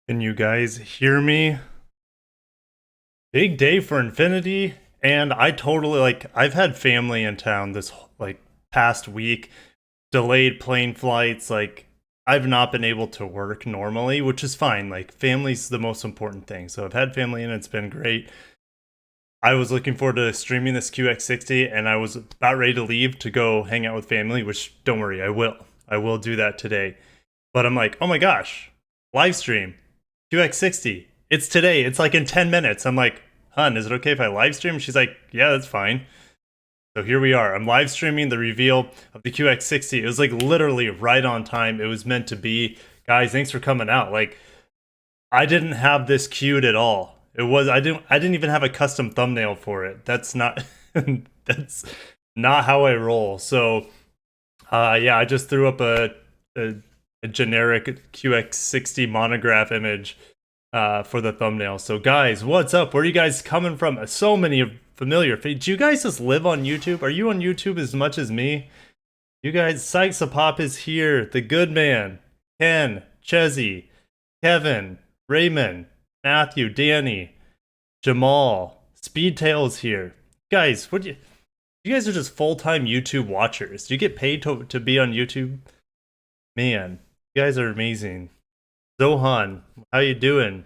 Can you guys hear me? Big day for Infinity, and I totally I've had family in town this past week, delayed plane flights, I've not been able to work normally, which is fine. Like family's the most important thing. So I've had family and it's been great. I was looking forward to streaming this QX60 and I was about ready to leave to go hang out with family, which don't worry, I will. I will do that today. But I'm like, "Oh my gosh, live stream. QX60. It's today. It's like in 10 minutes. I'm like, "Hun, is it okay if I live stream?" She's like, "Yeah, that's fine." So here we are. I'm live streaming the reveal of the QX60. It was like literally right on time. It was meant to be. Guys, thanks for coming out. Like I didn't have this queued at all. I didn't even have a custom thumbnail for it. That's not that's not how I roll. So yeah, I just threw up a generic QX60 monograph image for the thumbnail. So guys, what's up? Where are you guys coming from? So many familiar faces. Do you guys just live on YouTube? Are you on YouTube as much as me? You guys, Sykes a Pop is here. The Good Man, Ken, Chezzy, Kevin, Raymond, Matthew, Danny, Jamal, Speedtail's here. Guys, you guys are just full-time YouTube watchers. Do you get paid to be on YouTube? Man, you guys are amazing. Zohan, how you doing?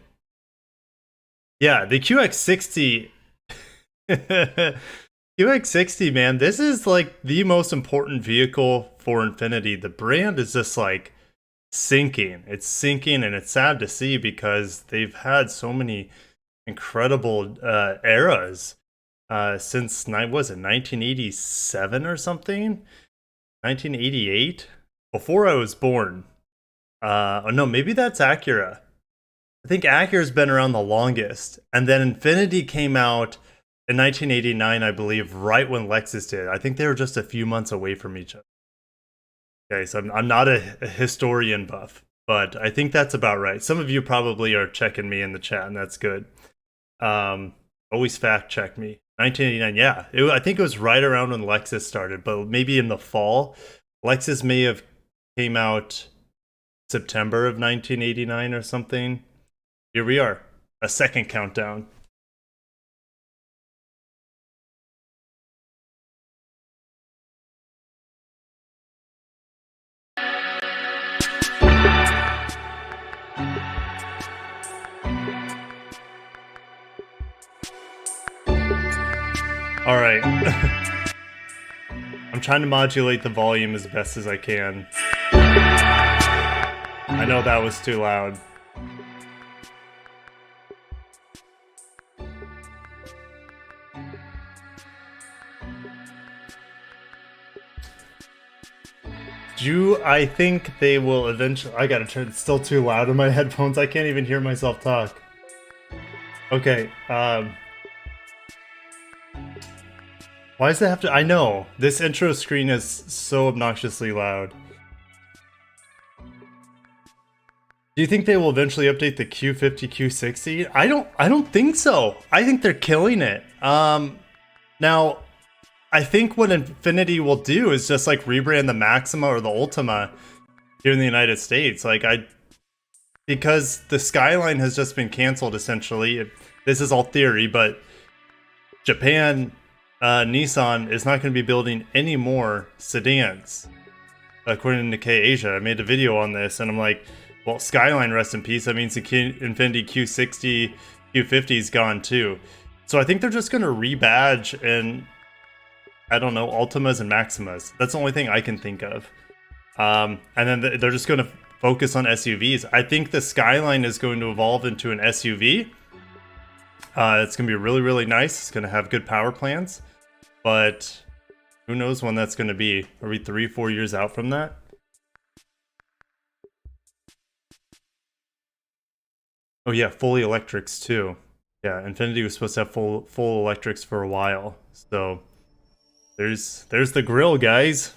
Yeah, the QX60 QX60, man, this is like the most important vehicle for Infiniti. The brand is just like sinking. It's sinking and it's sad to see because they've had so many incredible eras since was it 1987 or something? 1988? Before I was born. Oh no, maybe that's Acura. I think Acura's been around the longest. And then Infiniti came out in 1989, I believe, right when Lexus did. I think they were just a few months away from each other. Okay, so I'm not a historian buff, but I think that's about right. Some of you probably are checking me in the chat, and that's good. Always fact check me. 1989, yeah. I think it was right around when Lexus started, but maybe in the fall. Lexus may have came out September of 1989 or something. Here we are, a second countdown. All right. I'm trying to modulate the volume as best as I can. I know that was too loud. I think they will eventually. I gotta turn. It's still too loud in my headphones. I can't even hear myself talk. Okay. Why does it have to? I know this intro screen is so obnoxiously loud. Do you think they will eventually update the Q50, Q60? I don't think so. I think they're killing it. Now, I think what Infiniti will do is just like rebrand the Maxima or the Ultima here in the United States. Because the Skyline has just been canceled essentially. This is all theory, but Japan, Nissan is not going to be building any more sedans, according to Nikkei Asia. I made a video on this, and I'm like, well, Skyline, rest in peace. That means the Infiniti Q60, Q50 is gone too. So I think they're just going to rebadge and, I don't know, Ultimas and Maximas. That's the only thing I can think of. And then they're just going to focus on SUVs. I think the Skyline is going to evolve into an SUV. It's going to be really, really nice. It's going to have good power plants. But who knows when that's going to be? Are we 3-4 years out from that? Oh yeah, fully electrics too. Yeah, Infiniti was supposed to have full electrics for a while. So there's the grill, guys.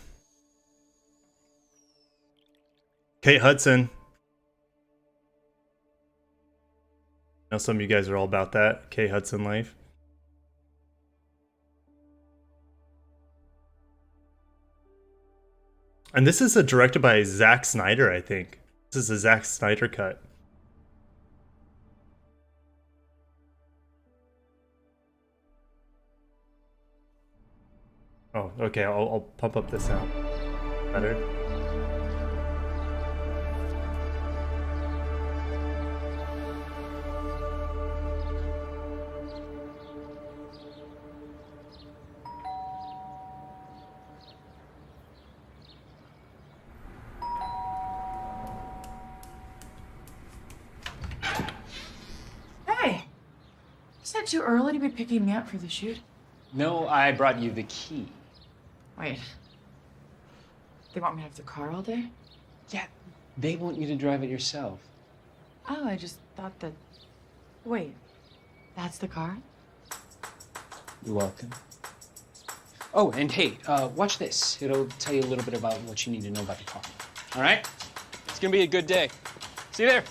Kate Hudson. I know some of you guys are all about that Kate Hudson life. And this is directed by Zack Snyder, I think. This is a Zack Snyder cut. Oh, okay, I'll pump up the sound. Better? Hey! Is it too early to be picking me up for the shoot? No, I brought you the key. Wait. They want me to have the car all day? Yeah, they want you to drive it yourself. Oh, I just thought that... Wait. That's the car? You're welcome. Oh, and hey, watch this. It'll tell you a little bit about what you need to know about the car. All right? It's gonna be a good day. See you there.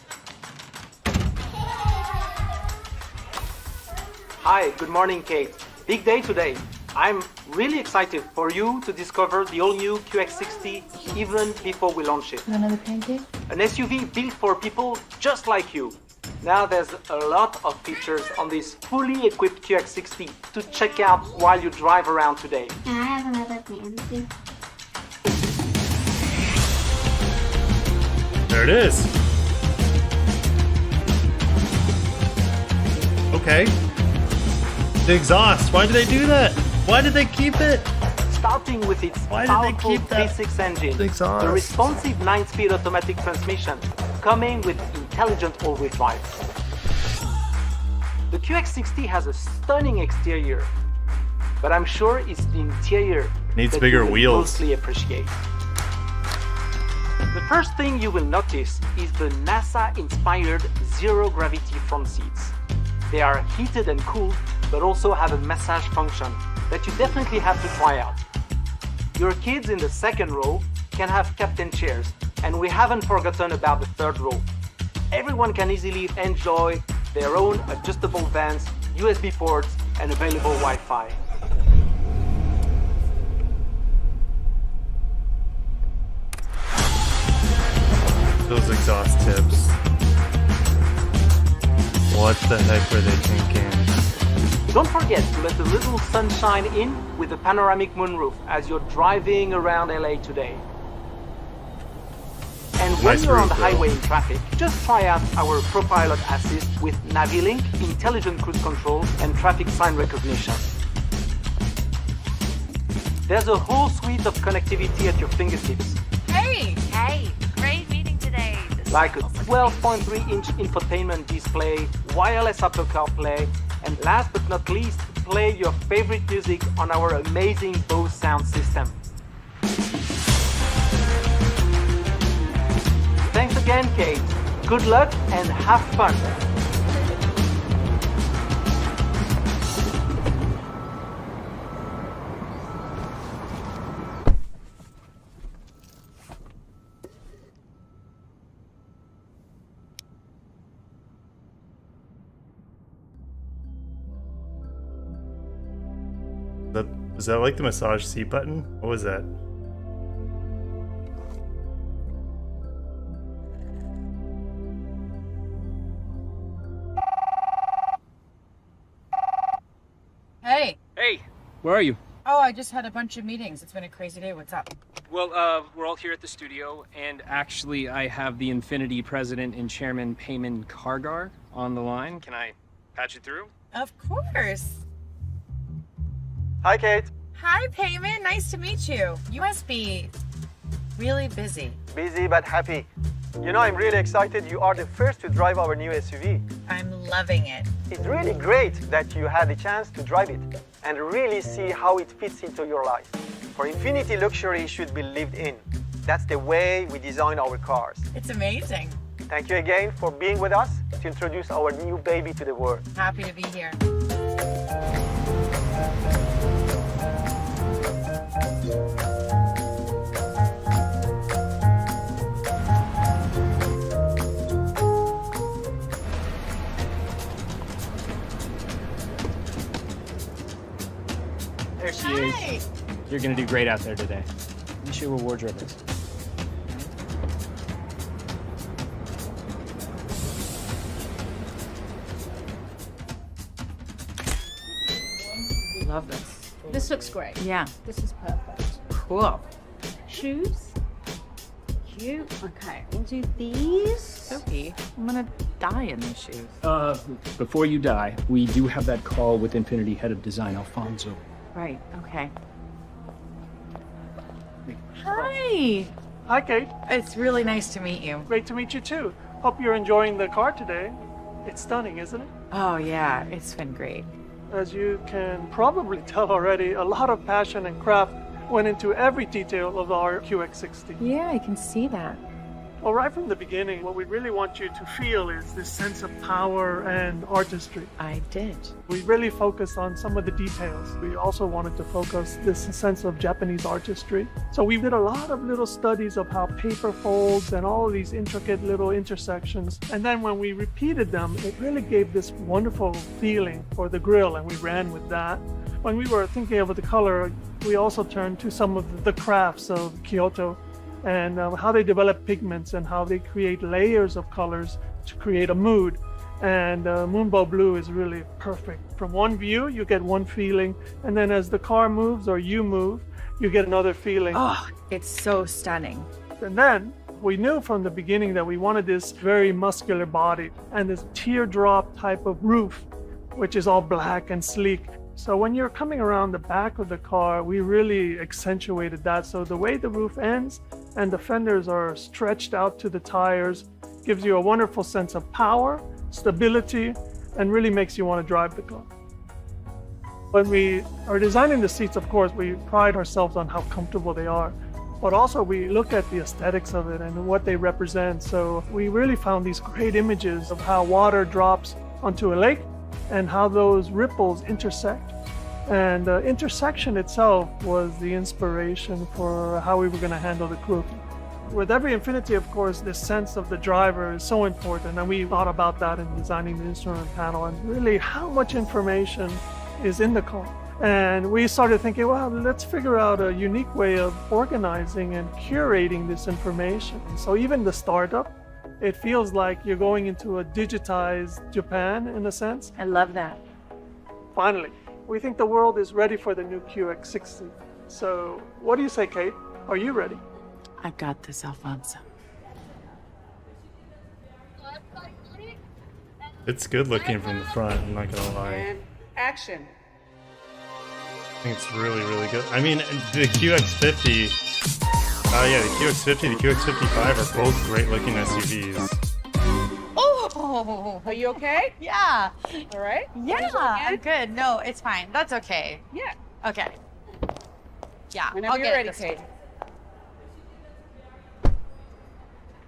Hi, good morning, Kate. Big day today. I'm really excited for you to discover the all-new QX60 even before we launch it. Another pancake? An SUV built for people just like you. Now there's a lot of features on this fully equipped QX60 to check out while you drive around today. Can I have another pancake? There it is. Okay. The exhaust. Why did they do that? Why did they keep it? Starting with its Why did they powerful keep that V6 engine, exhaust? the responsive 9-speed automatic transmission, coming with intelligent all-wheel drive. The QX60 has a stunning exterior, but I'm sure it's the interior Needs that bigger you will wheels. mostly appreciate. The first thing you will notice is the NASA-inspired zero-gravity front seats. They are heated and cooled, but also have a massage function that you definitely have to try out. Your kids in the second row can have captain chairs, and we haven't forgotten about the third row. Everyone can easily enjoy their own adjustable vents, USB ports, and available Wi-Fi. Those exhaust tips. What the heck were they thinking? Don't forget to let a little sunshine in with a panoramic moonroof as you're driving around LA today. And when Nice you're on roof, the though. highway in traffic, just try out our ProPilot Assist with NaviLink, intelligent cruise control, and traffic sign recognition. There's a whole suite of connectivity at your fingertips, Hey, great meeting today. like a 12.3-inch infotainment display, wireless Apple CarPlay, and last but not least, play your favorite music on our amazing Bose sound system. Thanks again, Kate. Good luck and have fun. Was that like the massage seat button? What was that? Hey! Hey, where are you? Oh, I just had a bunch of meetings. It's been a crazy day. What's up? Well, we're all here at the studio, and actually, I have the Infiniti president and chairman, Payman Kargar, on the line. Can I patch it through? Of course. Hi, Kate. Hi, Payman. Nice to meet you. You must be really busy. Busy but happy. You know, I'm really excited you are the first to drive our new SUV. I'm loving it. It's really great that you had the chance to drive it and really see how it fits into your life. For Infiniti, luxury should be lived in. That's the way we design our cars. It's amazing. Thank you again for being with us to introduce our new baby to the world. Happy to be here. There she is. You're gonna do great out there today. Let me show you where wardrobe is. Love this. This this looks great. Yeah. This is perfect. Cool. Shoes. Cute. Okay, we'll do these. Sophie, I'm gonna die in these shoes. Before you die, we do have that call with Infiniti head of design, Alfonso. Right, okay. Hi. Hi, Kate. It's really nice to meet you. Great to meet you too. Hope you're enjoying the car today. It's stunning, isn't it? Oh, yeah, it's been great. As you can probably tell already, a lot of passion and craft went into every detail of our QX60. Yeah, I can see that. Well, right from the beginning, what we really want you to feel is this sense of power and artistry. I did. We really focused on some of the details. We also wanted to focus this sense of Japanese artistry. So we did a lot of little studies of how paper folds and all of these intricate little intersections. And then when we repeated them, it really gave this wonderful feeling for the grille, and we ran with that. When we were thinking of the color, we also turned to some of the crafts of Kyoto and how they develop pigments and how they create layers of colors to create a mood. And Moonbow Blue is really perfect. From one view, you get one feeling, and then as the car moves or you move, you get another feeling. Oh, it's so stunning. And then we knew from the beginning that we wanted this very muscular body and this teardrop type of roof, which is all black and sleek. So when you're coming around the back of the car, we really accentuated that. So the way the roof ends and the fenders are stretched out to the tires gives you a wonderful sense of power, stability, and really makes you want to drive the car. When we are designing the seats, of course, we pride ourselves on how comfortable they are, but also we look at the aesthetics of it and what they represent. So we really found these great images of how water drops onto a lake and how those ripples intersect. And the intersection itself was the inspiration for how we were going to handle the coupe. With every Infiniti, of course, this sense of the driver is so important, and we thought about that in designing the instrument panel and really how much information is in the car. And we started thinking, well, let's figure out a unique way of organizing and curating this information. So even the startup, it feels like you're going into a digitized Japan in a sense. I love that. Finally, we think the world is ready for the new QX60. So what do you say, Kate? Are you ready? I've got this, Alfonso. It's good looking from the front, I'm not gonna lie. And action. I think it's really, really good. I mean, the QX50, yeah, the QX50, the QX55 are both great looking SUVs. Oh, Are you okay? yeah. All right. Yeah, I'm good. No, it's fine. That's okay. Yeah. Okay. Yeah, Whenever I'll you're get ready, this. Kate.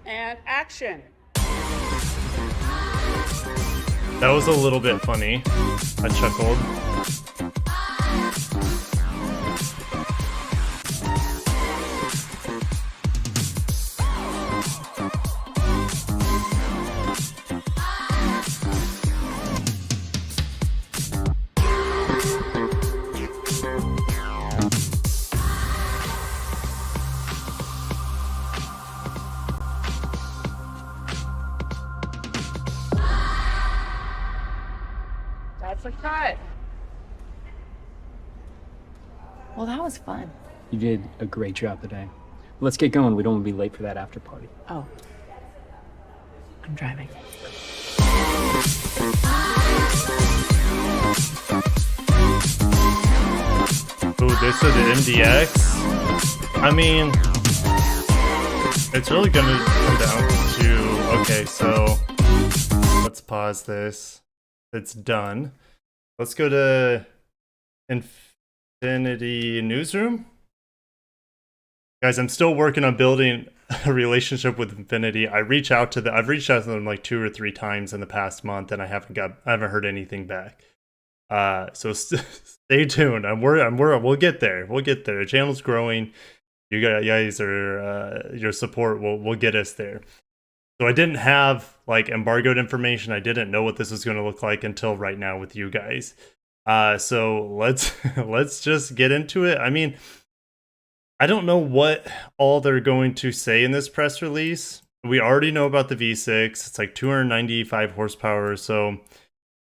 And action. That was a little bit funny. I chuckled. That's a cut. Well, that was fun. You did a great job today. Let's get going. We don't want to be late for that after party. Oh. I'm driving. Ooh, this is the MDX. I mean, it's really gonna come down to, okay, so let's pause this. It's done. Let's go to Infiniti Newsroom. Guys, I'm still working on building a relationship with Infiniti. I've reached out to them like 2 or 3 times in the past month, and I haven't heard anything back. So stay tuned. We'll get there. We'll get there. The channel's growing. You guys are your support will get us there. So I didn't have like embargoed information. I didn't know what this was going to look like until right now with you guys. So let's just get into it. I mean, I don't know what all they're going to say in this press release. We already know about the V6. It's like 295 horsepower. So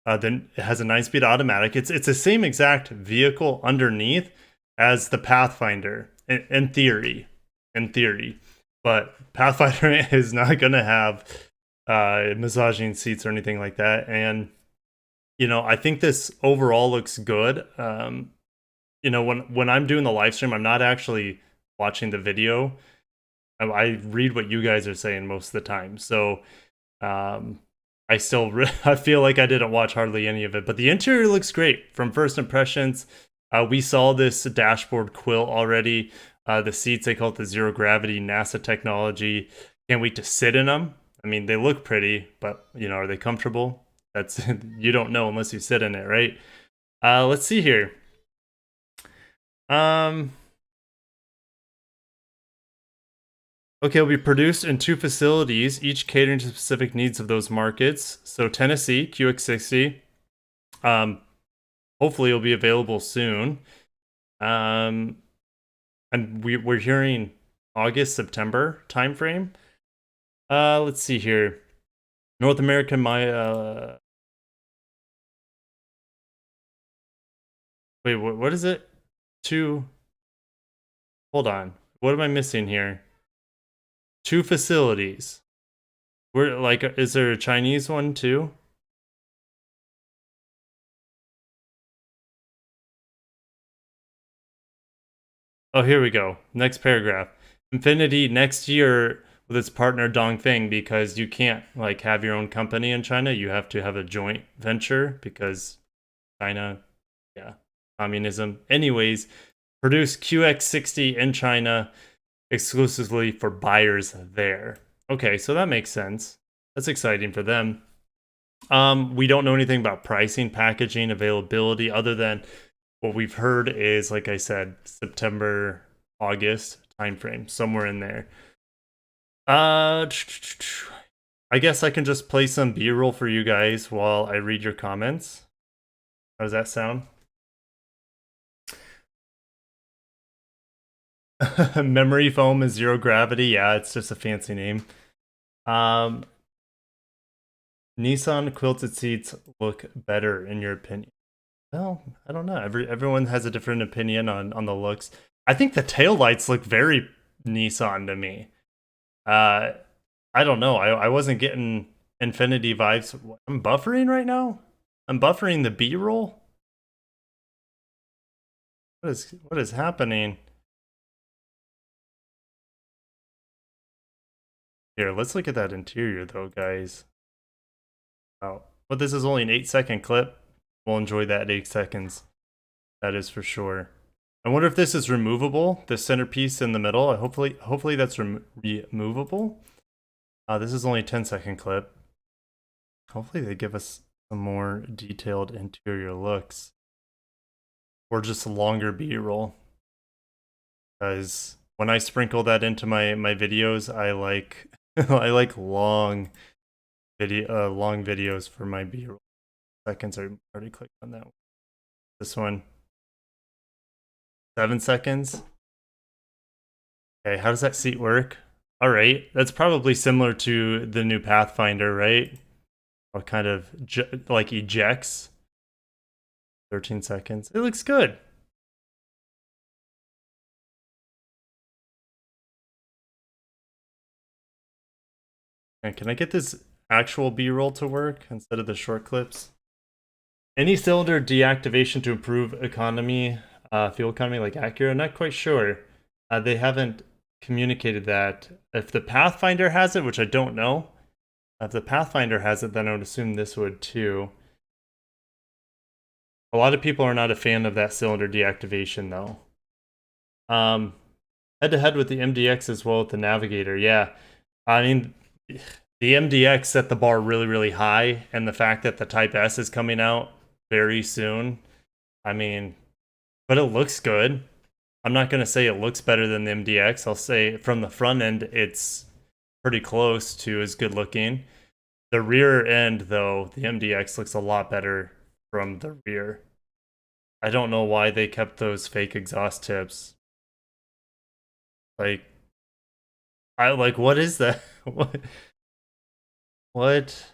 then it has a 9-speed automatic. It's the same exact vehicle underneath. as the Pathfinder in theory. In theory. But Pathfinder is not going to have massaging seats or anything like that. And, you know, I think this overall looks good. You know, when I'm doing the live stream, I'm not actually watching the video. I read what you guys are saying most of the time. So I still I feel like I didn't watch hardly any of it, but the interior looks great from first impressions. We saw this dashboard quilt already. The seats, they call it the zero gravity NASA technology. Can't wait to sit in them. I mean, they look pretty, but you know, are they comfortable? That's you don't know unless you sit in it, right? Let's see here. Okay, it'll be produced in 2 facilities, each catering to specific needs of those markets. So Tennessee, QX60. Hopefully it'll be available soon. And we're hearing August, September timeframe. Let's see here. North America, wait, what is it? Hold on. What am I missing here? 2 facilities. We're like, is there a Chinese one too? Oh, here we go. Next paragraph. Infiniti next year with its partner Dongfeng, because you can't like have your own company in China. You have to have a joint venture because China, yeah, communism. Anyways, produce QX60 in China exclusively for buyers there. Okay, so that makes sense. That's exciting for them. We don't know anything about pricing, packaging, availability, other than what we've heard is, like I said, September, August timeframe, somewhere in there. I guess I can just play some B-roll for you guys while I read your comments. How does that sound? Memory foam is zero gravity. Yeah, it's just a fancy name. Nissan quilted seats look better in your opinion? Well, I don't know. Everyone has a different opinion on the looks. I think the taillights look very Nissan to me. I don't know. I wasn't getting Infiniti vibes. I'm buffering right now? I'm buffering the B-roll? What is happening? Here, let's look at that interior though, guys. Wow. But this is only an 8-second clip. We'll enjoy that 8 seconds. That is for sure. I wonder if this is removable, the centerpiece in the middle. Hopefully that's removable. This is only a 10-second clip. Hopefully they give us some more detailed interior looks. Or just longer B-roll. Because when I sprinkle that into my videos, I like I like long videos for my B-roll. Seconds, I already clicked on that one. This one. 7 seconds. Okay, how does that seat work? All right, that's probably similar to the new Pathfinder, right? Or kind of like ejects. 13 seconds. It looks good. And can I get this actual B-roll to work instead of the short clips? Any cylinder deactivation to improve economy, fuel economy, like Acura? Not quite sure. They haven't communicated that. If the Pathfinder has it, which I don't know, if the Pathfinder has it, then I would assume this would too. A lot of people are not a fan of that cylinder deactivation though. Head to head with the MDX as well with the Navigator. Yeah, I mean, the MDX set the bar really, really high, and the fact that the Type S is coming out very soon, I mean, but it looks good. I'm not going to say it looks better than the MDX. I'll say from the front end, it's pretty close to as good looking. The rear end, though, the MDX looks a lot better from the rear. I don't know why they kept those fake exhaust tips. Like, what is that? What?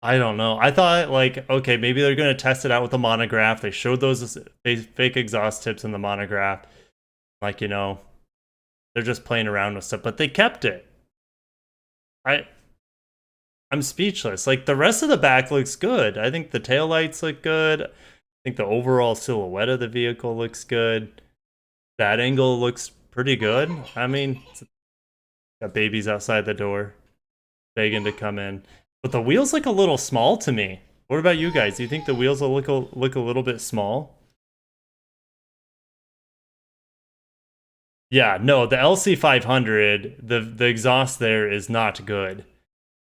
I don't know. I thought like, okay, maybe they're gonna test it out with the monograph. They showed those as fake exhaust tips in the monograph. Like, they're just playing around with stuff, but they kept it. I'm speechless. Like the rest of the back looks good. I think the taillights look good. I think the overall silhouette of the vehicle looks good. That angle looks pretty good. I mean, got babies outside the door begging to come in. But the wheels look a little small to me. What about you guys? Do you think the wheels will look a little bit small? Yeah, no, the LC500, the exhaust there is not good.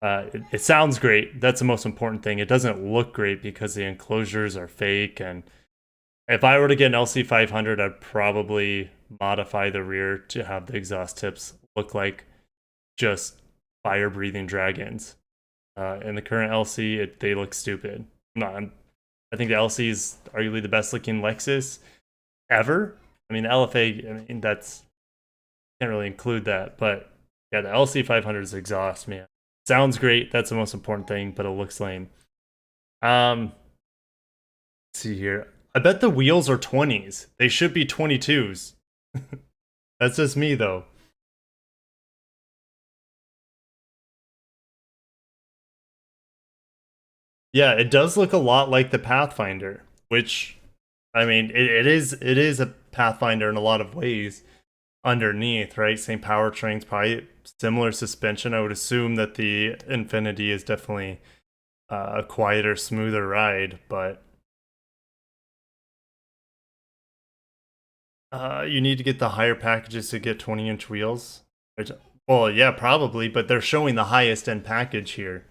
It sounds great. That's the most important thing. It doesn't look great because the enclosures are fake. And if I were to get an LC500, I'd probably modify the rear to have the exhaust tips look like just fire-breathing dragons. In the current LC, they look stupid. I think the LC is arguably the best-looking Lexus ever. I mean, the LFA, I mean, can't really include that. But yeah, the LC500's exhaust, man. Sounds great. That's the most important thing, but it looks lame. Let's see here. I bet the wheels are 20s. They should be 22s. That's just me, though. Yeah, it does look a lot like the Pathfinder, which, I mean, it is a Pathfinder in a lot of ways underneath, right? Same powertrains, probably similar suspension. I would assume that the Infiniti is definitely a quieter, smoother ride, but you need to get the higher packages to get 20-inch wheels. Well, yeah, probably, but they're showing the highest end package here.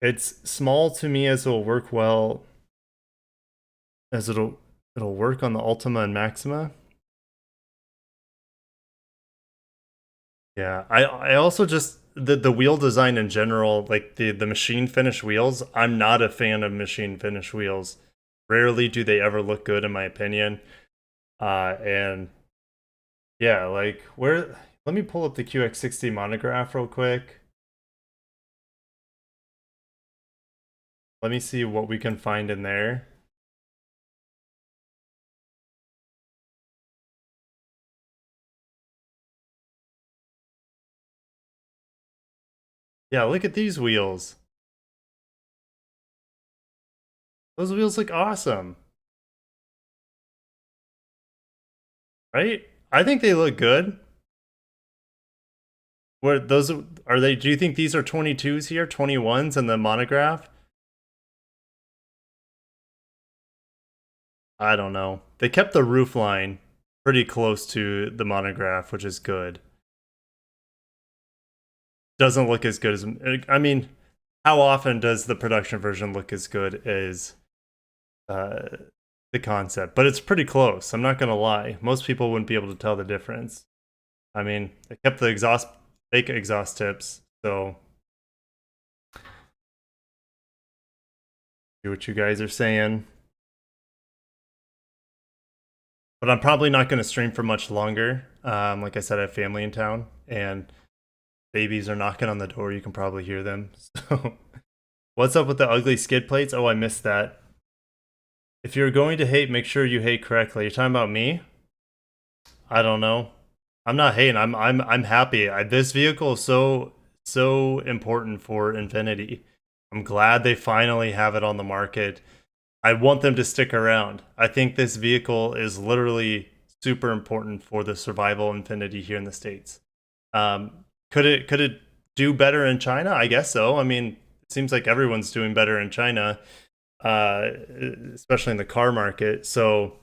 It's small to me as it'll work well, as it'll work on the Ultima and Maxima. Yeah, I also just the wheel design in general, like the machine finish wheels. I'm not a fan of machine finish wheels. Rarely do they ever look good, in my opinion. And yeah, like let me pull up the QX60 monograph real quick. Let me see what we can find in there. Yeah, look at these wheels. Those wheels look awesome. Right? I think they look good. Where those are they? Do you think these are 22s here, 21s in the monograph? I don't know. They kept the roof line pretty close to the monograph, which is good. Doesn't look as good as, I mean, how often does the production version look as good as the concept? But it's pretty close. I'm not gonna lie. Most people wouldn't be able to tell the difference. I mean, they kept the fake exhaust tips, so see what you guys are saying. But I'm probably not going to stream for much longer. Like I said, I have family in town, and babies are knocking on the door. You can probably hear them. So, what's up with the ugly skid plates? Oh, I missed that. If you're going to hate, make sure you hate correctly. You're talking about me? I don't know. I'm not hating. I'm happy. This vehicle is so important for Infiniti. I'm glad they finally have it on the market. I want them to stick around. I think this vehicle is literally super important for the survival Infiniti here in the States. Could it do better in China? I guess so. I mean, it seems like everyone's doing better in China, especially in the car market. So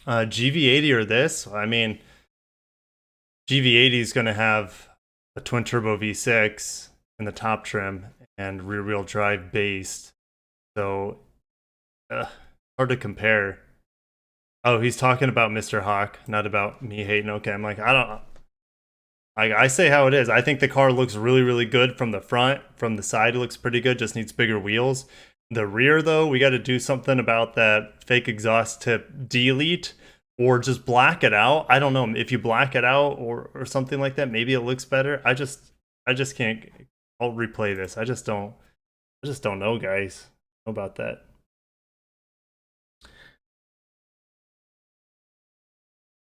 GV80 or this, I mean, GV80 is going to have a twin turbo V6 in the top trim and rear wheel drive based. So hard to compare. Oh, he's talking about Mr. Hawk, not about me hating. Okay, I'm like, I say how it is. I think the car looks really, really good from the front. From the side, it looks pretty good. Just needs bigger wheels. The rear, though, we got to do something about that fake exhaust tip delete or just black it out. I don't know. If you black it out or something like that, maybe it looks better. I just can't. I'll replay this. I just don't know, guys. How about that?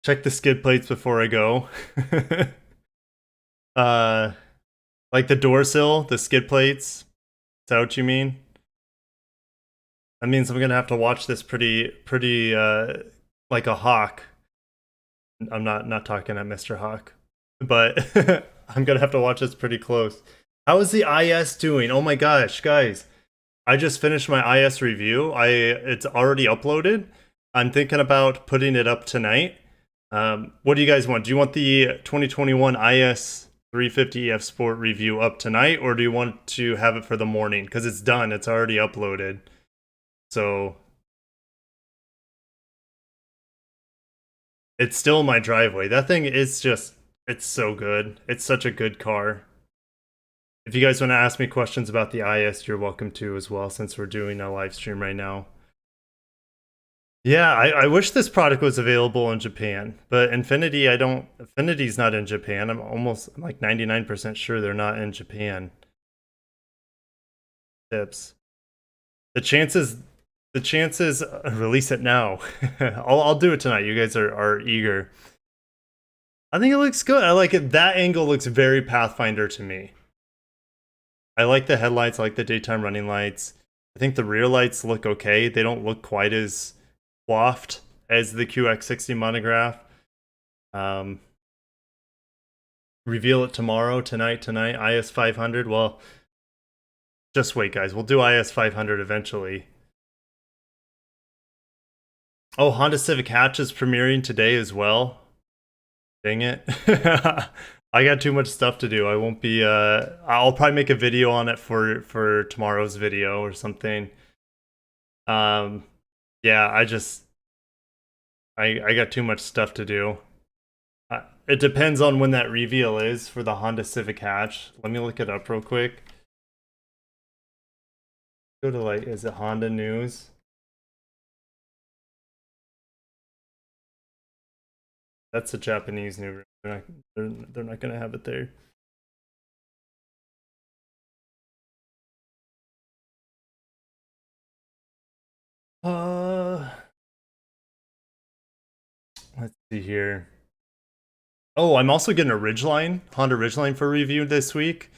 Check the skid plates before I go. Like the door sill, the skid plates. Is that what you mean? That means I'm gonna have to watch this pretty like a hawk. I'm not talking at Mr. Hawk, but I'm gonna have to watch this pretty close. How is the IS doing? Oh my gosh, guys! I just finished my IS review. It's already uploaded. I'm thinking about putting it up tonight. What do you guys want? Do you want the 2021 IS 350F Sport review up tonight, or do you want to have it for the morning? Because it's done. It's already uploaded. So it's still in my driveway. That thing is just, it's so good. It's such a good car. If you guys want to ask me questions about the IS, you're welcome to as well, since we're doing a live stream right now. Yeah, I wish this product was available in Japan, but Infiniti's not in Japan. I'm like 99% sure they're not in Japan. Tips. The chances release it now. I'll do it tonight. You guys are eager. I think it looks good. I like it. That angle looks very Pathfinder to me. I like the headlights, I like the daytime running lights. I think the rear lights look okay. They don't look quite as waft as the QX60 monograph. Reveal it tonight, IS 500. Well, just wait, guys. We'll do IS 500 eventually. Oh, Honda Civic Hatch is premiering today as well. Dang it. I got too much stuff to do. I won't be I'll probably make a video on it for tomorrow's video or something. Yeah, I got too much stuff to do. It depends on when that reveal is for the Honda Civic Hatch. Let me look it up real quick. Go to, like, is it Honda News? That's a Japanese news. They're not gonna have it there. Let's see here. Oh, I'm also getting a Ridgeline, Honda Ridgeline for review this week.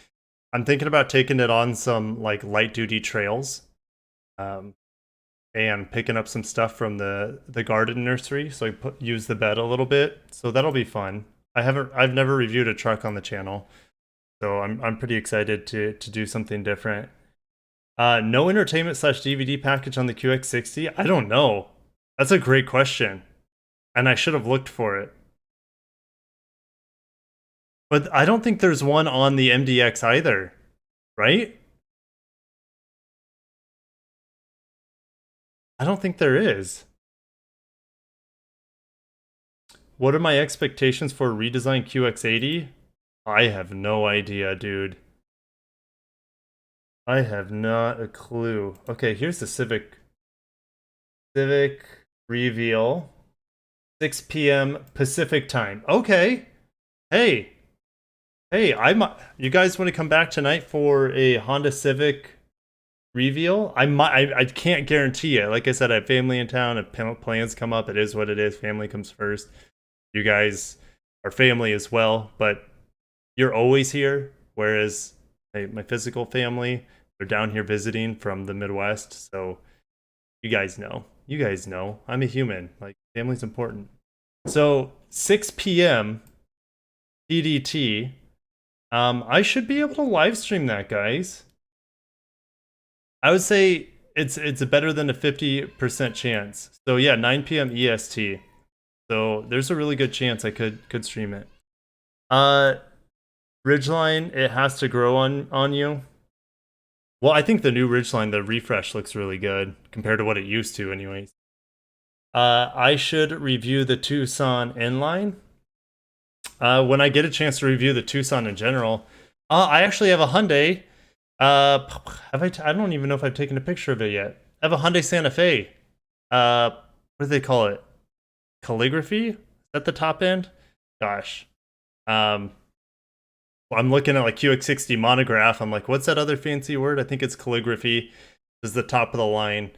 I'm thinking about taking it on some like light duty trails, and picking up some stuff from the garden nursery. So I use the bed a little bit. So that'll be fun. I've never reviewed a truck on the channel, so I'm pretty excited to do something different. No entertainment / DVD package on the QX60? I don't know. That's a great question, and I should have looked for it. But I don't think there's one on the MDX either, right? I don't think there is. What are my expectations for a redesigned QX80? I have no idea, dude. I have not a clue. Okay, here's the Civic reveal. 6 p.m. Pacific time. Okay. Hey, you guys want to come back tonight for a Honda Civic reveal? I can't guarantee it. Like I said, I have family in town. If plans come up, it is what it is. Family comes first. You guys are family as well, but you're always here. Whereas my physical family, they're down here visiting from the Midwest. So you guys know. I'm a human. Like, family's important. So 6 p.m. PDT. I should be able to live stream that, guys. I would say it's better than a 50% chance. So yeah, 9 p.m. EST. So there's a really good chance I could stream it. Ridgeline, it has to grow on you. Well, I think the new Ridgeline, the refresh looks really good compared to what it used to anyways. I should review the Tucson inline. When I get a chance to review the Tucson in general. I actually have a Hyundai. I don't even know if I've taken a picture of it yet. I have a Hyundai Santa Fe. What do they call it? Calligraphy? Is that the top end? Gosh. I'm looking at like QX60 monograph. I'm like, what's that other fancy word? I think it's calligraphy. This is the top of the line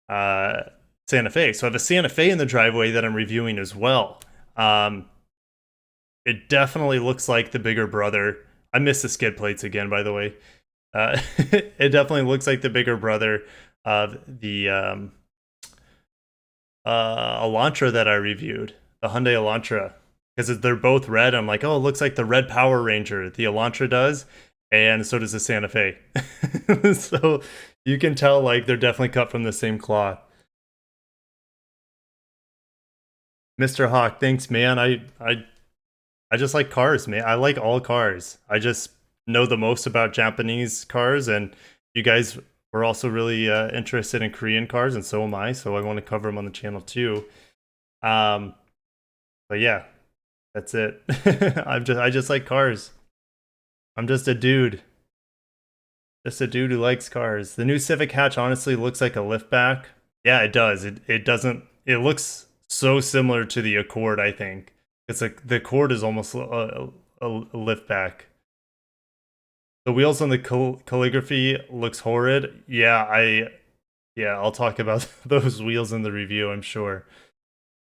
Santa Fe. So I have a Santa Fe in the driveway that I'm reviewing as well. It definitely looks like the bigger brother. I missed the skid plates again, by the way. It definitely looks like the bigger brother of the Elantra that I reviewed, the Hyundai Elantra, because they're both red. I'm like, oh, it looks like the red Power Ranger. The Elantra does, and so does the Santa Fe. So you can tell like they're definitely cut from the same cloth. Mr. Hawk, thanks, man. I just like cars, man. I like all cars. I just know the most about Japanese cars, and you guys were also really interested in Korean cars, and so am I. So I want to cover them on the channel too. But yeah, that's it. I just like cars. I'm just a dude. Just a dude who likes cars. The new Civic hatch honestly looks like a liftback. Yeah, it does. It doesn't. It looks so similar to the Accord. I think it's like the Accord is almost a liftback. The wheels on the calligraphy looks horrid. Yeah, I'll talk about those wheels in the review, I'm sure.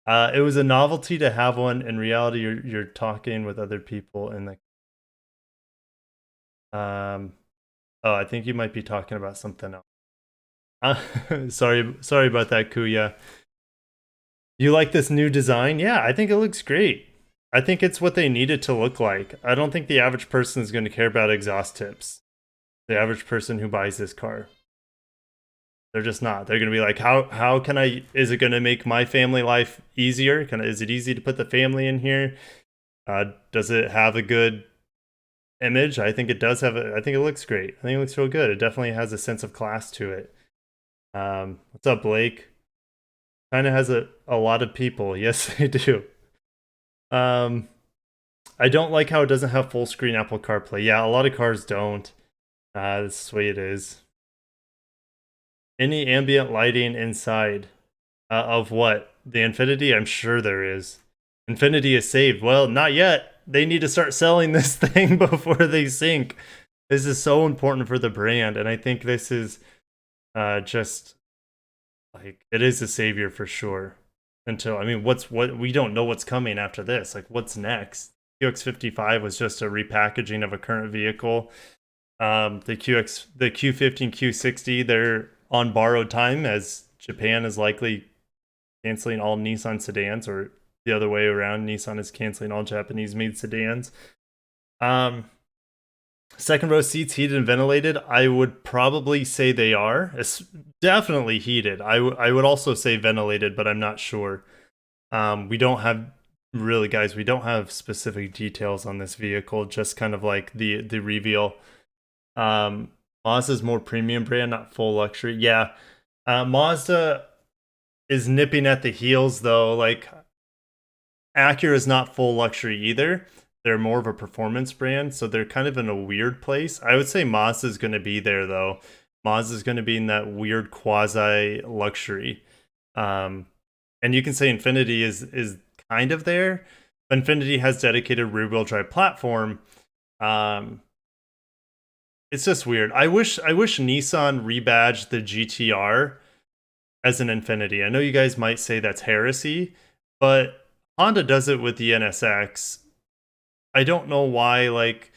It was a novelty to have one. In reality, you're talking with other people in the oh, I think you might be talking about something else. Sorry about that, Kuya. You like this new design? Yeah, I think it looks great. I think it's what they need it to look like. I don't think the average person is going to care about exhaust tips. The average person who buys this car. They're just not. They're going to be like, how can I, is it going to make my family life easier? Is it easy to put the family in here? Does it have a good image? I think it does have I think it looks great. I think it looks real good. It definitely has a sense of class to it. What's up, Blake? Kind of has a lot of people. Yes, they do. I don't like how it doesn't have full screen Apple CarPlay. Yeah, a lot of cars don't. That's the way it is. Any ambient lighting inside of what? The Infiniti? I'm sure there is. Infiniti is saved. Well, not yet. They need to start selling this thing before they sink. This is so important for the brand, and I think this is just like it is a savior for sure. Until I mean, what we don't know what's coming after this. Like, what's next? QX55 was just a repackaging of a current vehicle. The Q50 and Q60, they're on borrowed time as Japan is likely canceling all Nissan sedans, or the other way around, Nissan is canceling all Japanese-made sedans. Second row seats heated and ventilated. I would probably say they are. It's definitely heated. I would also say ventilated, but I'm not sure. We don't have really, guys. We don't have specific details on this vehicle. Just kind of like the reveal. Mazda's more premium brand, not full luxury. Yeah, Mazda is nipping at the heels though. Like Acura is not full luxury either. They're more of a performance brand, so they're kind of in a weird place. I would say Mazda is going to be there though. Mazda is going to be in that weird quasi luxury. And you can say Infiniti is kind of there. But Infiniti has dedicated rear wheel drive platform. It's just weird. I wish Nissan rebadged the GTR as an Infiniti. I know you guys might say that's heresy, but Honda does it with the NSX. I don't know why like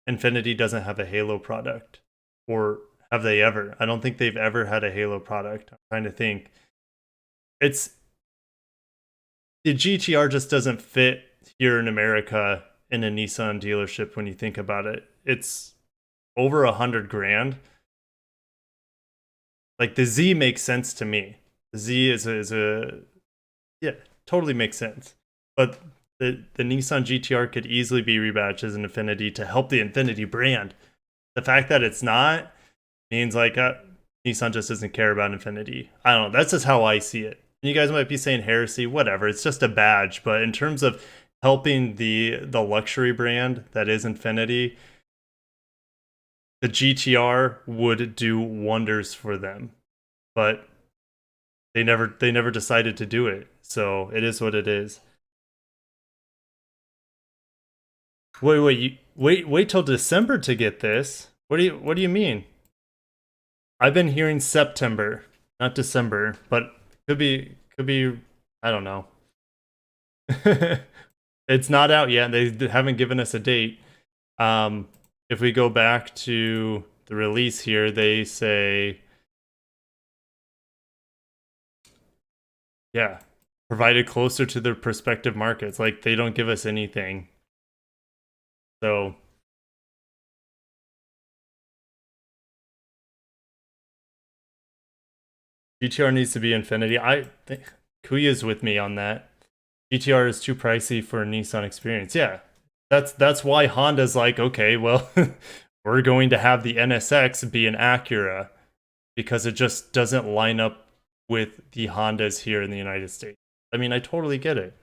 Infiniti doesn't have a Halo product, or have they ever? I don't think they've ever had a Halo product. I'm trying to think. It's the GTR just doesn't fit here in America in a Nissan dealership when you think about it. It's over $100,000. Like the Z makes sense to me. The Z is a yeah, totally makes sense. But the Nissan GTR could easily be rebadged as an Infiniti to help the Infiniti brand. The fact that it's not means like Nissan just doesn't care about Infiniti. I don't know. That's just how I see it. You guys might be saying heresy, whatever. It's just a badge. But in terms of helping the luxury brand that is Infiniti, the GTR would do wonders for them. But they never decided to do it. So it is what it is. Wait, wait till December to get this. What do you mean? I've been hearing September, not December, but could be I don't know. It's not out yet. They haven't given us a date. If we go back to the release here, they say, yeah, provided closer to their prospective markets. Like, they don't give us anything. So GTR needs to be Infiniti. I think Kuya's with me on that. GTR is too pricey for a Nissan experience. Yeah, that's why Honda's like, okay, well, we're going to have the NSX be an Acura because it just doesn't line up with the Hondas here in the United States. I mean, I totally get it.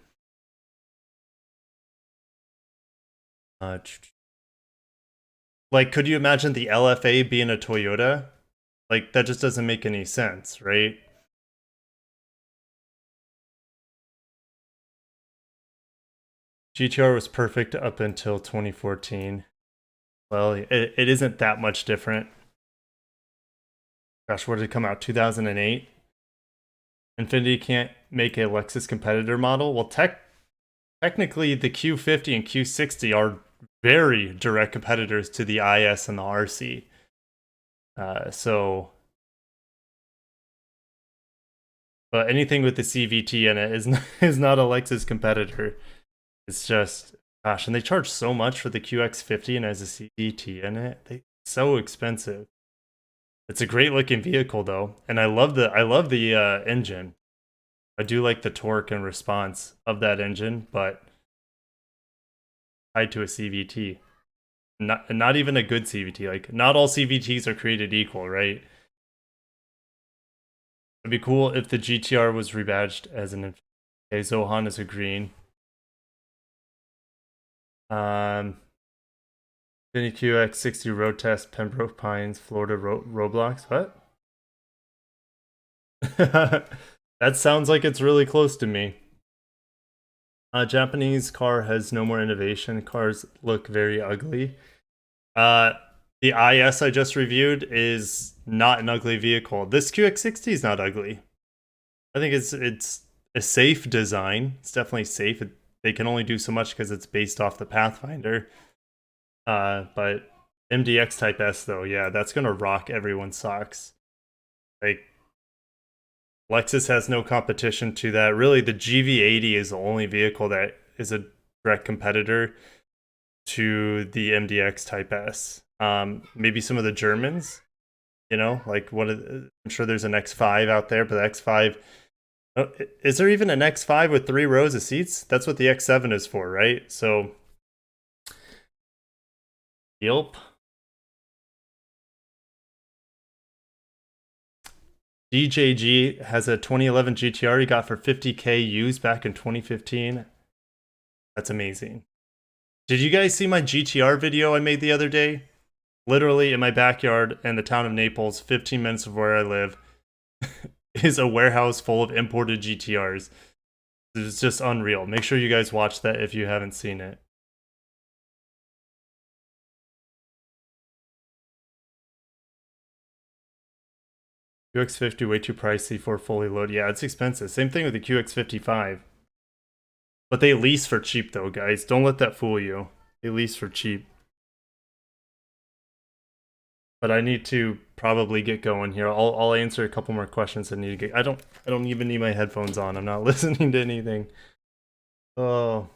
Like, could you imagine the LFA being a Toyota? Like, that just doesn't make any sense, right? GTR was perfect up until 2014. Well, it isn't that much different. Gosh, what did it come out? 2008? Infiniti can't make a Lexus competitor model? Well, technically, the Q50 and Q60 are very direct competitors to the IS and the RC. But anything with the CVT in it is not a Lexus competitor. It's just, gosh, and they charge so much for the QX50 and has a CVT in it. They're so expensive. It's a great looking vehicle though, and I love the engine. I do like the torque and response of that engine, but tied to a CVT. Not even a good CVT. Like, not all CVTs are created equal, right? It'd be cool if the GTR was rebadged as an Infiniti. Okay, Zohan is a green. Infiniti QX60 road test, Pembroke Pines, Florida Roblox. What? That sounds like it's really close to me. Japanese car has no more innovation. Cars look very ugly. The IS I just reviewed is not an ugly vehicle. This QX60 is not ugly. I think it's a safe design. It's definitely safe. They can only do so much because it's based off the Pathfinder. But MDX Type S though, yeah, that's gonna rock everyone's socks. Like, Lexus has no competition to that. Really, the GV80 is the only vehicle that is a direct competitor to the MDX Type S. Maybe some of the Germans, you know, like I'm sure there's an X5 out there, but the X5, is there even an X5 with 3 rows of seats? That's what the X7 is for, right? So, yep. DJG has a 2011 GTR he got for 50K used back in 2015. That's amazing. Did you guys see my GTR video I made the other day? Literally in my backyard in the town of Naples, 15 minutes from where I live, is a warehouse full of imported GTRs. It's just unreal. Make sure you guys watch that if you haven't seen it. QX50 way too pricey for fully loaded. Yeah, it's expensive. Same thing with the QX55. But they lease for cheap though, guys. Don't let that fool you. They lease for cheap. But I need to probably get going here. I'll answer a couple more questions I need to get. I don't even need my headphones on. I'm not listening to anything. Oh.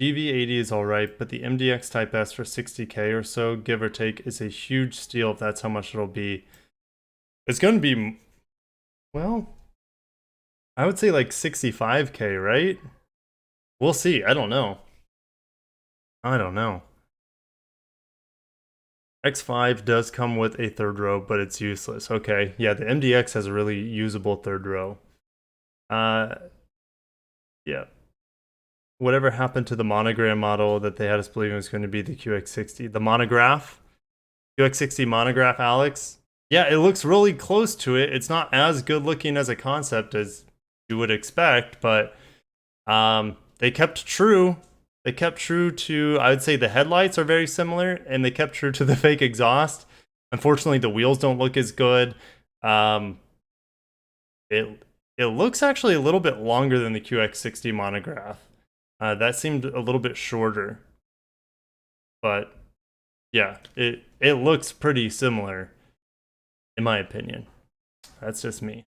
GV80 is alright, but the MDX Type S for 60K or so, give or take, is a huge steal if that's how much it'll be. It's going to be, well, I would say like 65K, right? We'll see. I don't know. X5 does come with a third row, but it's useless. Okay, yeah, the MDX has a really usable third row. Yeah. Whatever happened to the monogram model that they had us believing was going to be the QX60? The monograph? QX60 monograph, Alex? yeah, it looks really close to it. It's not as good looking as a concept as you would expect, but they kept true. They kept true to, I would say the headlights are very similar, and they kept true to the fake exhaust. Unfortunately, the wheels don't look as good. Um, it looks actually a little bit longer than the QX60 monograph. That seemed a little bit shorter, but yeah, it looks pretty similar, in my opinion. That's just me.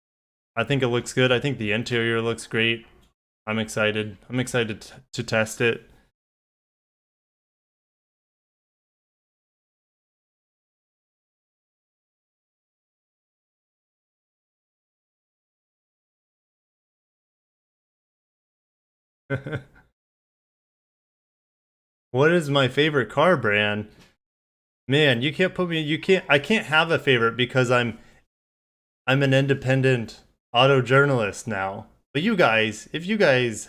I think it looks good. I think the interior looks great. I'm excited. I'm excited to test it. What is my favorite car brand? Man, you can't put me, I can't have a favorite because I'm an independent auto journalist now. But you guys, if you guys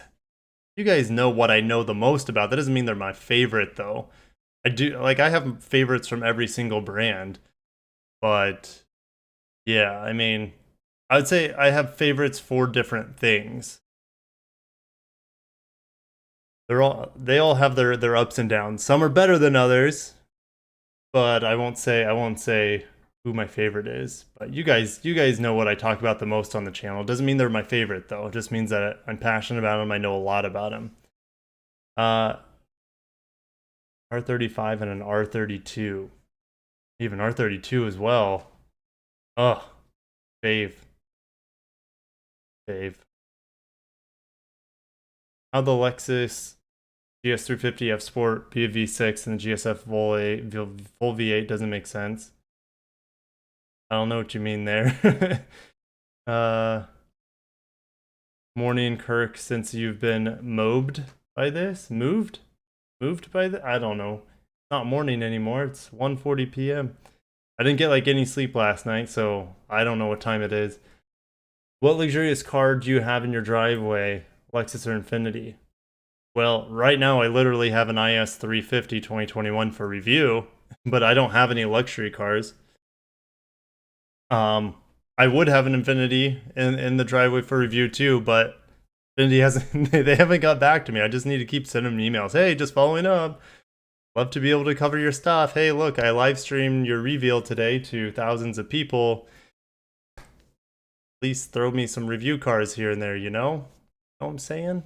know what I know the most about, that doesn't mean they're my favorite though. I do, like, I have favorites from every single brand, but yeah, I mean, I would say I have favorites for different things. They all have their ups and downs. Some are better than others, but I won't say who my favorite is. But you guys know what I talk about the most on the channel. Doesn't mean they're my favorite though. It just means that I'm passionate about them. I know a lot about them. R35 and an R32. Even R32 as well. Ugh. Fave. Fave. How the Lexus GS350 F Sport be a V6 and the GSF full V8 doesn't make sense. I don't know what you mean there. Morning, Kirk, since you've been mobbed by this? Moved? Moved by the? I don't know. It's not morning anymore. It's 1:40 p.m. I didn't get like any sleep last night, so I don't know what time it is. What luxurious car do you have in your driveway? Lexus or Infiniti? Well, right now I literally have an IS 350 2021 for review, but I don't have any luxury cars. I would have an Infiniti in the driveway for review too, but Infiniti hasn't. They haven't got back to me. I just need to keep sending them emails. Hey, just following up. Love to be able to cover your stuff. Hey, look, I live streamed your reveal today to thousands of people. Please throw me some review cars here and there. You know what I'm saying?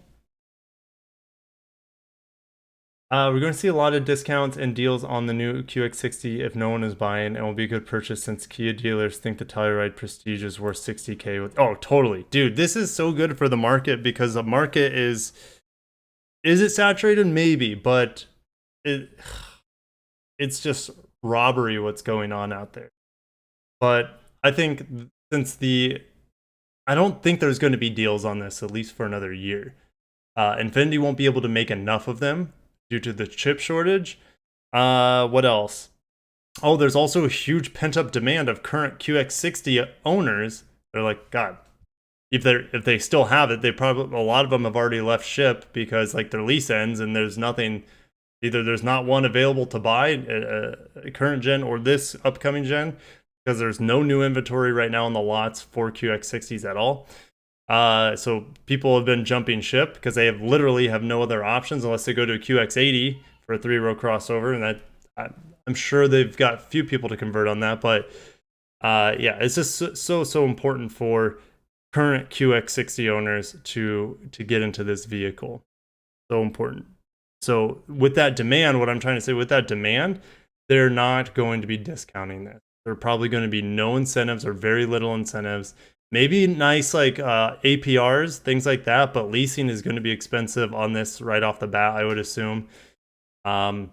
We're going to see a lot of discounts and deals on the new QX60 if no one is buying, and will be a good purchase since Kia dealers think the Telluride Prestige is worth 60K. With oh, totally, dude. This is so good for the market because the market is it saturated? Maybe, but it's just robbery what's going on out there. But I think I don't think there's going to be deals on this at least for another year. Infiniti won't be able to make enough of them due to the chip shortage. What else? Oh, there's also a huge pent-up demand of current QX60 owners. They're like, God, if they still have it, a lot of them have already left ship because like their lease ends and there's nothing. Either there's not one available to buy current gen or this upcoming gen because there's no new inventory right now on the lots for QX60s at all. So people have been jumping ship because they literally have no other options unless they go to a QX80 for a 3-row crossover, and that I'm sure they've got a few people to convert on that. But yeah, it's just so important for current QX60 owners to get into this vehicle. So important. So with that demand, what I'm trying to say with that demand, they're not going to be discounting this. There are probably going to be no incentives or very little incentives. Maybe nice like APRs, things like that, but leasing is going to be expensive on this right off the bat, I would assume. Yeah.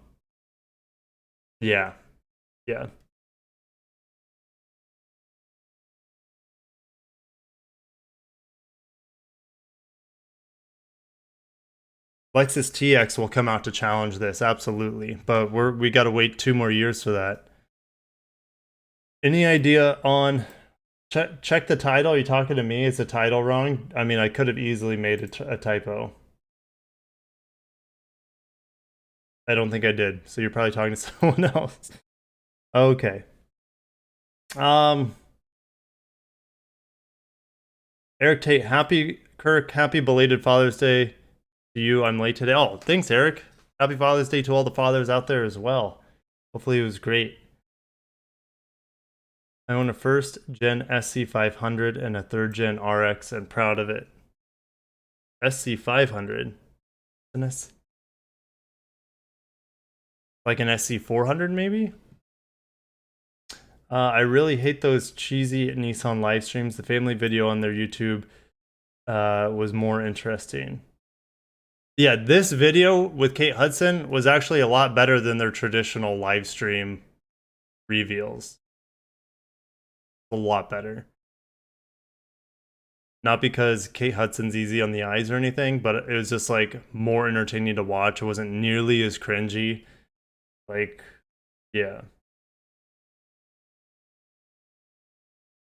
Lexus TX will come out to challenge this, absolutely. But we got to wait 2 more years for that. Any idea on... Check the title. Are you talking to me? Is the title wrong? I mean, I could have easily made a typo. I don't think I did. So you're probably talking to someone else. Okay. Eric Tate, happy Kirk, happy belated Father's Day to you. I'm late today. Oh, thanks, Eric. Happy Father's Day to all the fathers out there as well. Hopefully it was great. I own a first gen SC500 and a third gen RX and proud of it. SC500? Like an SC400 maybe? I really hate those cheesy Nissan live streams. The family video on their YouTube was more interesting. Yeah, this video with Kate Hudson was actually a lot better than their traditional live stream reveals. A lot better. Not because Kate Hudson's easy on the eyes or anything, but it was just like more entertaining to watch. It wasn't nearly as cringy. Like, yeah.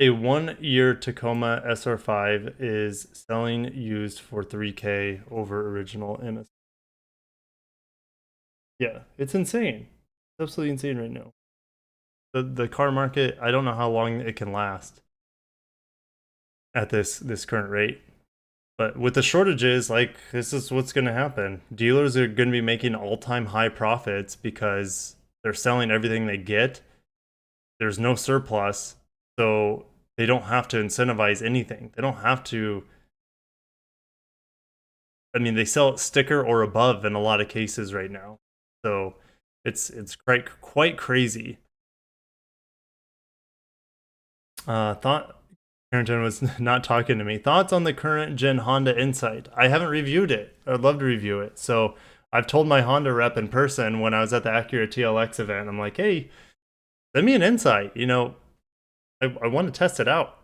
A 1-year Tacoma SR5 is selling used for $3K over original in a... Yeah, it's insane. It's absolutely insane right now. The car market, I don't know how long it can last at this current rate. But with the shortages, like, this is what's going to happen. Dealers are going to be making all-time high profits because they're selling everything they get. There's no surplus, so they don't have to incentivize anything. They don't have to... I mean, they sell sticker or above in a lot of cases right now. So it's quite crazy. Thought Carrington was not talking to me. Thoughts on the current gen Honda Insight? I haven't reviewed it. I'd love to review it. So I've told my Honda rep in person when I was at the Acura TLX event, I'm like, hey, send me an Insight. You know, I want to test it out.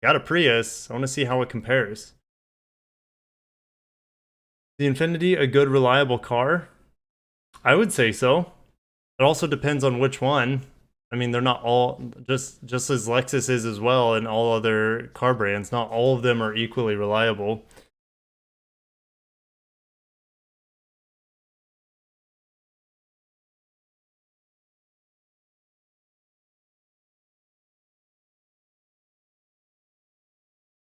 Got a Prius. I want to see how it compares. The Infiniti a good, reliable car? I would say so. It also depends on which one. I mean, they're not all, just as Lexus is as well, and all other car brands, not all of them are equally reliable.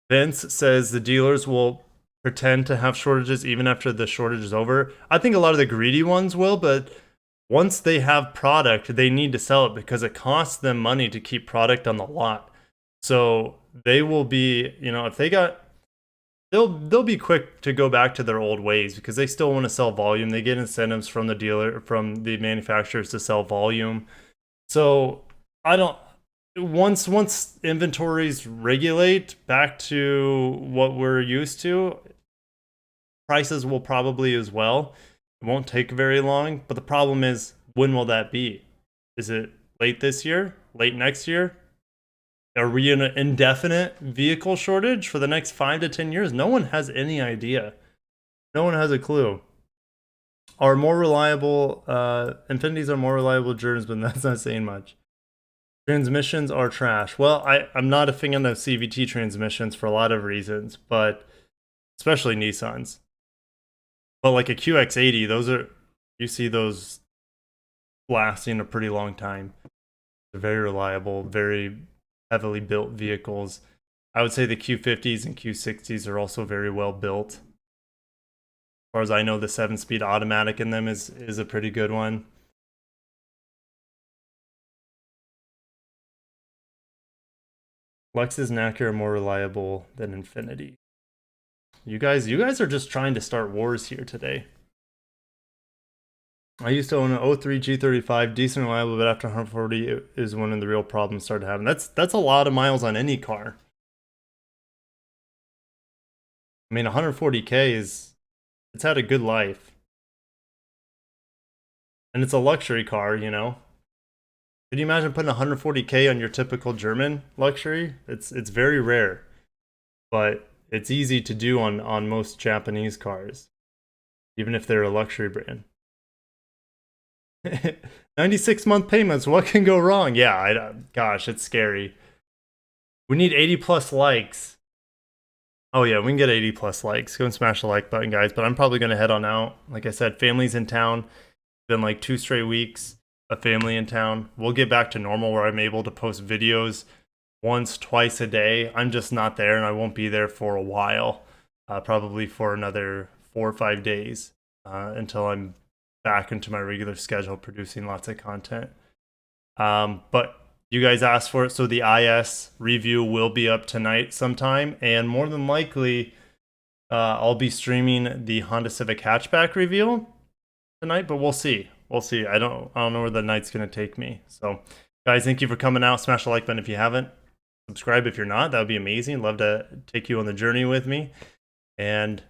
Vince says the dealers will pretend to have shortages even after the shortage is over. I think a lot of the greedy ones will, but once they have product, they need to sell it because it costs them money to keep product on the lot. So they will be, you know, if they got, they'll be quick to go back to their old ways because they still want to sell volume. They get incentives from the dealer, from the manufacturers to sell volume. So I don't, once inventories regulate back to what we're used to, prices will probably as well. It won't take very long, but the problem is, when will that be? Is it late this year? Late next year? Are we in an indefinite vehicle shortage for the next 5 to 10 years? No one has any idea. No one has a clue. Are more reliable, Infinitis are more reliable Germans, but that's not saying much. Transmissions are trash. Well, I'm not a fan of CVT transmissions for a lot of reasons, but especially Nissans. But like a QX80, those are, you see those lasting a pretty long time. They're very reliable, very heavily built vehicles. I would say the Q50s and Q60s are also very well built. As far as I know, the 7-speed automatic in them is a pretty good one. Lexus and Acura are more reliable than Infiniti. You guys are just trying to start wars here today. I used to own an 03 G35, decent reliable, but after 140 is when the real problems started happening. That's a lot of miles on any car. I mean, 140K it's had a good life. And it's a luxury car, you know. Can you imagine putting 140K on your typical German luxury? It's very rare. But it's easy to do on most Japanese cars, even if they're a luxury brand. 96-month payments, what can go wrong? Yeah, gosh, it's scary. We need 80 plus likes. Oh yeah, we can get 80 plus likes. Go and smash the like button, guys. But I'm probably going to head on out. Like I said, family's in town. It's been like 2 straight weeks a family in town. We'll get back to normal where I'm able to post videos once, twice a day. I'm just not there, and I won't be there for a while, probably for another 4 or 5 days until I'm back into my regular schedule producing lots of content. But you guys asked for it, so the IS review will be up tonight sometime, and more than likely I'll be streaming the Honda Civic hatchback review tonight, but we'll see. I don't know where the night's gonna take me. So guys, thank you for coming out. Smash the like button if you haven't. Subscribe if you're not. That would be amazing. Love to take you on the journey with me. And